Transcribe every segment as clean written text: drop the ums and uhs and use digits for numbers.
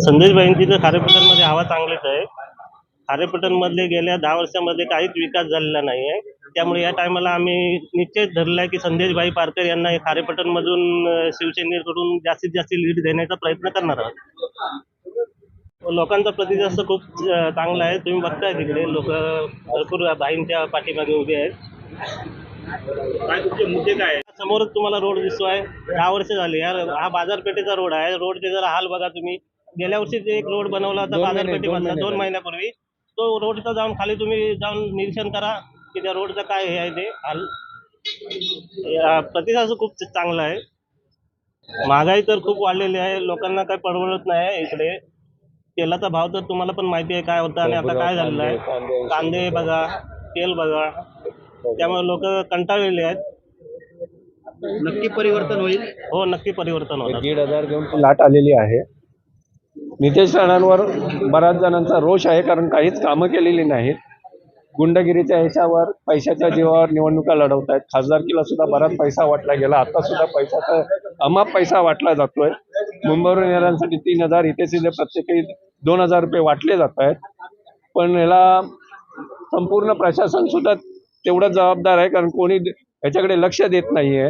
संदेशभाईंची तर खारेपाटणमध्ये हवा चांगलीच आहे. खारेपाटणमधले गेल्या 10 वर्षामध्ये काहीच विकास झालेला नाही आहे. त्यामुळे या टायमाला आम्ही निश्चित धरला आहे की संदेशभाई पारकर यांना हे खारेपाटणमधून शिवसेनेकडून जास्तीत जास्त लीड देण्याचा प्रयत्न करणार आहोत. लोकांचा प्रतिसाद खूप चांगला आहे. तुम्ही बघताय तिकडे लोक भरपूर भाईंच्या पाठीमागे उभे आहेत. काय तुमचे मुद्दे काय आहेत? समोरच तुम्हाला रोड दिसतोय. 10 वर्ष झाली यार. हा बाजारपेठेचा रोड आहे. रोडचे जरा हाल बघा तुम्ही. गेल्या वर्षीच एक रोड बनवला होता बाजारपेठेमधला 2 महिन्यापूर्वी. तो रोडचा जाऊन खाली तुम्ही जाऊन निरीक्षण करा की त्या रोडचा काय हे आहे ते हाल. प्रतिसाद खूप चांगला आहे. महागाई तर खूप वाढलेली आहे. लोकांना काही परवडत नाही इकडे. तेलाचा भाव तर तुम्हाला पण माहिती आहे काय होता आणि आता काय झालेलं आहे. कांदे बघा, तेल बघा. त्यामुळे लोक कंटाळलेले आहेत. नक्की परिवर्तन होईल. हो, नक्की परिवर्तन होणार. 1,500 घेऊन लाट आलेली आहे. नितेश राणांवर बऱ्याच जणांचा रोष आहे, कारण काहीच कामं केलेली नाहीत. गुंडगिरीच्या ह्याच्यावर पैशाच्या जीवावर निवडणुका लढवत आहेत. खासदारकीला सुद्धा बराच पैसा वाटला गेला. आता सुद्धा पैशाचा अमाप पैसा वाटला जातोय. मुंबईवरून येणाऱ्यांसाठी 3,000, इथे सिधे प्रत्येकी 2,000 रुपये वाटले जात आहेत. पण याला संपूर्ण प्रशासन सुद्धा तेवढं जबाबदार आहे, कारण कोणी याच्याकडे लक्ष देत नाहीये.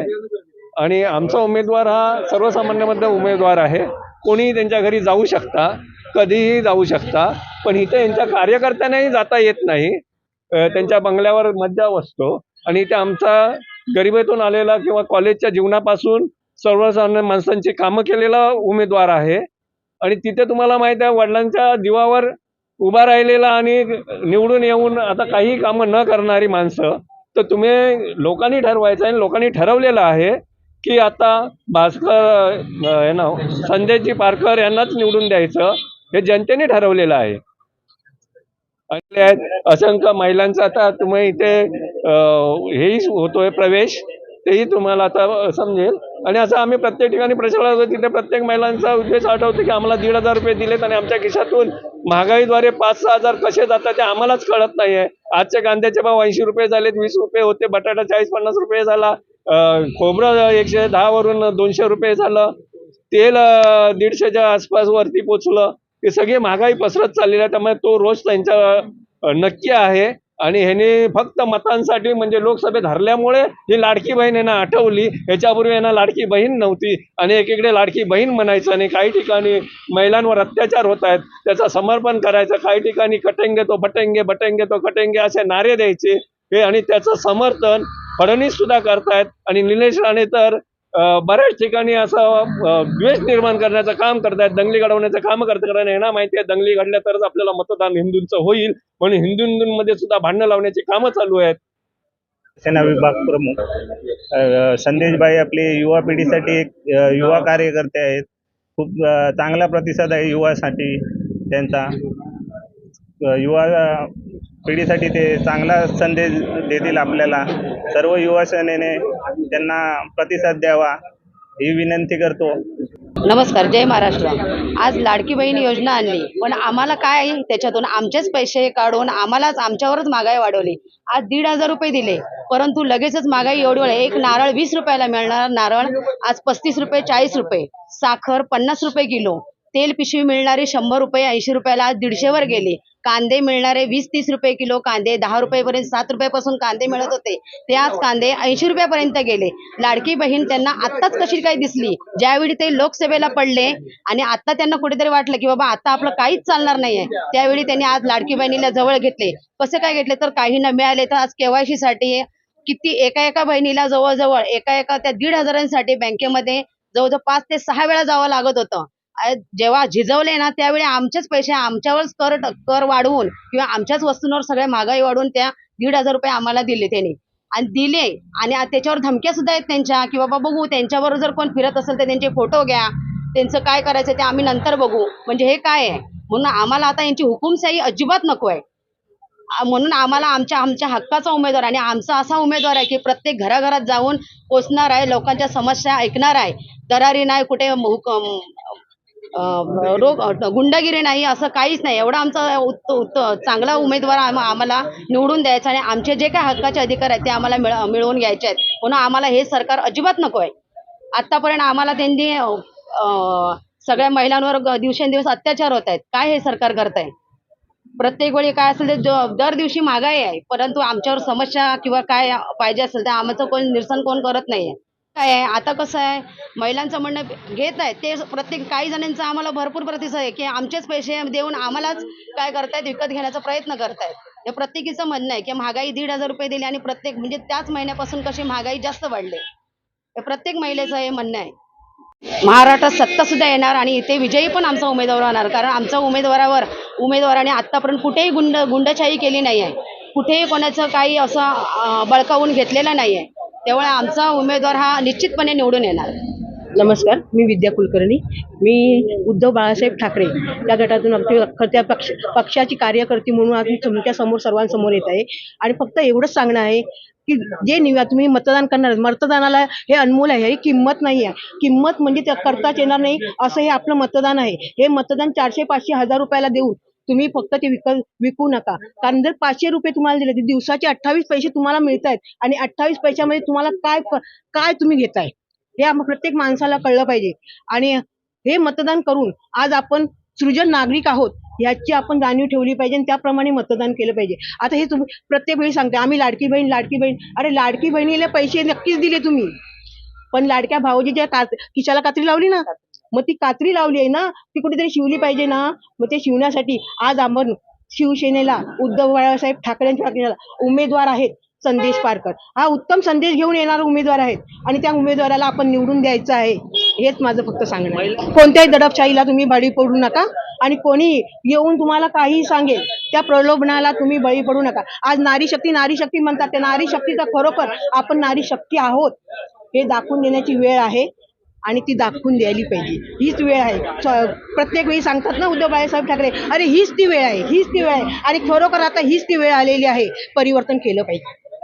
आणि आमचा उमेदवार हा सर्वसामान्यामधला उमेदवार आहे. कोणीही त्यांच्या घरी जाऊ शकता, कधीही जाऊ शकता. पण इथे यांच्या कार्यकर्त्यांनाही जाता येत नाही. त्यांच्या बंगल्यावर मज्जाव असतो. आणि इथे आमचा गरिबीतून आलेला किंवा कॉलेजच्या जीवनापासून सर्वसामान्य माणसांची कामं केलेला उमेदवार आहे. आणि तिथे तुम्हाला माहिती आहे, वडिलांच्या जीवावर उभा राहिलेला आणि निवडून येऊन आता काही कामं न करणारी माणसं. तर तुम्ही लोकांनी ठरवायचं आहे. लोकांनी ठरवलेलं आहे की आता संदेशजी पारकर यांनाच निवडून द्यायचं, हे जनतेने ठरवलेलं आहे. आणि असंख्य महिलांचा आता तुम्ही इथे हेही होतोय प्रवेश, तेही तुम्हाला आता समजेल. आणि असं आम्ही प्रत्येक ठिकाणी प्रचार होतो, तिथे प्रत्येक महिलांचा उद्देश आठवतो की आम्हाला 1,500 रुपये दिलेत आणि आमच्या खिशातून महागाईद्वारे 5-6 हजार कसे जातात ते आम्हालाच कळत नाहीये. आजचे कांद्याचे भाव 80 रुपये झालेत, 20 रुपये होते. बटाटा 40-50 रुपये झाला. खोबरं 110 वरून 200 रुपये झालं. तेल 150च्या आसपास वरती पोचलं. हे सगळी महागाई पसरत चाललेली आहे. त्यामुळे तो रोष त्यांचा नक्की आहे. आणि ह्याने फक्त मतांसाठी, म्हणजे लोकसभेत हरल्यामुळे ही लाडकी बहीण यांना आठवली. याच्यापूर्वी यांना लाडकी बहीण नव्हती. आणि एकीकडे लाडकी बहीण म्हणायचं आणि काही ठिकाणी महिलांवर अत्याचार होत आहेत, त्याचं समर्पण करायचं. काही ठिकाणी कटेंगे तो बटेंगे, बटेंगे तो कटेंगे असे नारे द्यायचे. हे आणि त्याचं समर्थन फडणवीस सुद्धा करतायत. आणि निलेश राणे तर बऱ्याच ठिकाणी असं द्वेष निर्माण करण्याचं काम करतायत, दंगली घडवण्याचं काम करतात. कारण यांना माहिती आहे दंगली घडल्या तरच आपल्याला मतदान हिंदूंचं होईल, म्हणून हिंदूंमध्ये सुद्धा भांडणं लावण्याची कामं चालू आहेत. सेना विभाग प्रमुख संदेशभाई आपले युवा पिढीसाठी एक युवा कार्यकर्ते आहेत. खूप चांगला प्रतिसाद आहे युवासाठी त्यांचा. युवा पिढीसाठी ते चांगला संदेश देतील आपल्याला. सर्व युवा सेनेने त्यांना प्रतिसाद द्यावा ही विनंती करतो. नमस्कार, जय महाराष्ट्र. आज लाडकी बहीण योजना आणली, पण आम्हाला काय आहे त्याच्यातून? आमचेच पैसे काढून आमच्यावरच महागाई वाढवली. आज 1,500 रुपये दिले, परंतु लगेचच महागाई एवढी वाढली. एक नारळ 20 रुपयाला मिळणार नारळ आज 35 रुपये 40 रुपये. साखर 50 रुपये किलो. तेल पिशवी मिळणारी 100 रुपये 80 रुपयाला आज 150 वर गेली. कांदे मिळणारे 20-30 रुपये किलो कांदे, 10 रुपयेपर्यंत 7 रुपयापासून कांदे मिळत होते, ते आज कांदे 80 रुपयापर्यंत गेले. लाडकी बहीण त्यांना आत्ताच कशी काय दिसली? ज्यावेळी ते लोकसभेला पडले आणि आता त्यांना कुठेतरी वाटलं की बाबा आता आपलं काहीच चालणार नाहीये, त्यावेळी त्यांनी आज लाडकी बहिणीला जवळ घेतले. कसे काय घेतले? तर काही न मिळाले तर आज केवायसी साठी किती एका बहिणीला जवळजवळ त्या 1,500साठी बँकेमध्ये जवळजवळ 5 ते 6 वेळा जावं लागत होतं. जेव्हा झिजवले ना त्यावेळी आमचेच पैसे आमच्यावरच कर वाढवून किंवा आमच्याच वस्तूंवर सगळ्या महागाई वाढवून त्या 1,500 रुपये आम्हाला दिले त्यांनी. आणि दिले आणि त्याच्यावर धमक्या सुद्धा आहेत त्यांच्या की बाबा बघू त्यांच्यावर जर कोण फिरत असेल तर त्यांचे फोटो घ्या, त्यांचं काय करायचं ते आम्ही नंतर बघू. म्हणजे हे काय आहे? म्हणून आम्हाला आता यांची हुकुमशाही अजिबात नको आहे. म्हणून आम्हाला आमच्या हक्काचा उमेदवार आणि आमचा असा उमेदवार आहे की प्रत्येक घराघरात जाऊन पोचणार आहे, लोकांच्या समस्या ऐकणार आहे. दरारी नाही, कुठे गुंडगिरी नाही, असं काहीच नाही. एवढा आमचा चांगला उमेदवार आम्हाला निवडून द्यायचा आणि आमचे जे काही हक्काचे अधिकार आहेत ते आम्हाला मिळवून घ्यायचे आहेत. म्हणून आम्हाला हे सरकार अजिबात नको आहे. आतापर्यंत आम्हाला त्यांनी सगळ्या महिलांवर दिवसेंदिवस अत्याचार होत आहेत. काय हे सरकार करत आहे? प्रत्येक वेळी काय असेल ते दर दिवशी महागाई आहे, परंतु आमच्यावर समस्या किंवा काय पाहिजे असेल तर आमचं कोण निरसन कोण करत नाहीये. काय आहे आता कसं आहे, महिलांचं म्हणणं घेत आहे ते प्रत्येक काही जणांचा आम्हाला भरपूर प्रतिसाद आहे की आमचेच पैसे देऊन आम्हालाच काय करतायत, विकत घेण्याचा प्रयत्न करतायत. हे प्रत्येकीचं म्हणणं आहे की महागाई 1,500 रुपये दिली आणि प्रत्येक म्हणजे त्याच महिन्यापासून कशी महागाई जास्त वाढली. हे प्रत्येक महिलेचं हे म्हणणं आहे. महाराष्ट्रात सत्ता सुद्धा येणार आणि इथे विजयी पण आमचा उमेदवार होणार, कारण आमच्या उमेदवाराने आतापर्यंत कुठेही गुंडशाही केली नाही आहे, कुठेही कोणाचं काही असं बळकावून घेतलेलं नाही आहे. त्यामुळे आमचा उमेदवार हा निश्चितपणे निवडून येणार. नमस्कार, मी विद्या कुलकर्णी. मी उद्धव बाळासाहेब ठाकरे या गटातून त्या पक्षाची कार्यकर्ती म्हणून आज मी तुमच्या समोर सर्वांसमोर येत आहे. आणि फक्त एवढंच सांगणं आहे की जे तुम्ही मतदान करणार, मतदानाला हे अनमोल आहे, ही किंमत नाही आहे. किंमत म्हणजे त्या करताच येणार नाही असं हे आपलं मतदान आहे. हे मतदान 400, 500, 1000 रुपयाला देऊन तुम्ही फक्त ते विकू नका. कारण जर 500 रुपये तुम्हाला दिले तर दिवसाचे 28 पैसे तुम्हाला मिळत आहेत आणि 28 पैशामध्ये तुम्हाला काय तुम्ही घेताय हे प्रत्येक माणसाला कळलं पाहिजे. आणि हे मतदान करून आज आपण सृजन नागरिक आहोत याची आपण जाणीव ठेवली पाहिजे आणि त्याप्रमाणे मतदान केलं पाहिजे. आता हे तुम्ही प्रत्येक वेळी सांगते आम्ही लाडकी बहीण. अरे लाडकी बहिणीला पैसे नक्कीच दिले तुम्ही, पण लाडक्या भाऊजीच्या खिशाला कात्री लावली ना, मग ती कात्री लावली आहे ना, ती कुठेतरी शिवली पाहिजे ना. मग ते शिवण्यासाठी आज आपण शिवसेनेला उद्धव बाळासाहेब ठाकरेंच्या पक्षाला उमेदवार आहेत संदेश पारकर. हा उत्तम संदेश घेऊन येणारा उमेदवार आहेत आणि त्या उमेदवाराला आपण निवडून द्यायचं आहे. हेच माझं फक्त सांगणं आहे. कोणत्याही दडपशाहीला तुम्ही बळी पडू नका आणि कोणी येऊन तुम्हाला काही सांगेल त्या प्रलोभनाला तुम्ही बळी पडू नका. आज नारी शक्ती म्हणतात, त्या नारी शक्तीचा खरोखर आपण नारी शक्ती आहोत हे दाखवून देण्याची वेळ आहे आणि ती दाखवून द्यायला पाहिजे. हीच वेळ आहे. प्रत्येक वेळी सांगतात ना उद्धव बाळासाहेब ठाकरे, अरे हीच ती वेळ आहे आणि खरोखर आता हीच ती वेळ आलेली आहे. परिवर्तन केलं पाहिजे.